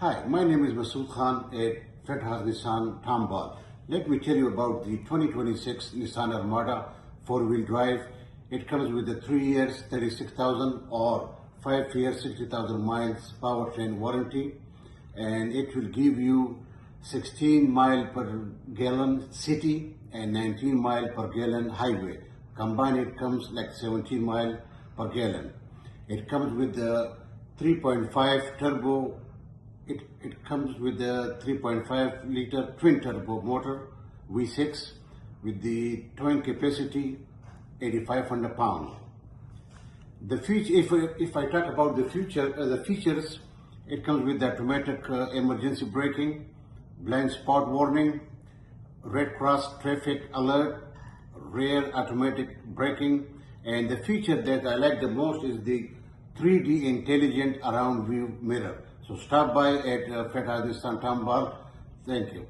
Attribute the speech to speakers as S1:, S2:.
S1: Hi, my name is Masood Khan at Fredhas Nissan Tambol. Let me tell you about the 2026 Nissan Armada 4-wheel drive. It comes with a 3 years 36,000 or 5 years 60,000 miles powertrain warranty, and it will give you 16 mile per gallon city and 19 mile per gallon highway. Combined it comes like 17 mile per gallon. It comes with the 3.5 turbo. It comes with the 3.5 liter twin turbo motor V6 with the towing capacity 8,500 pounds. The feature, if I talk about the features, it comes with the automatic emergency braking, blind spot warning, red cross traffic alert, rear automatic braking, and the feature that I like the most is the 3D intelligent around view mirror. So stop by at Fredhas Nissan Tambol. Thank you.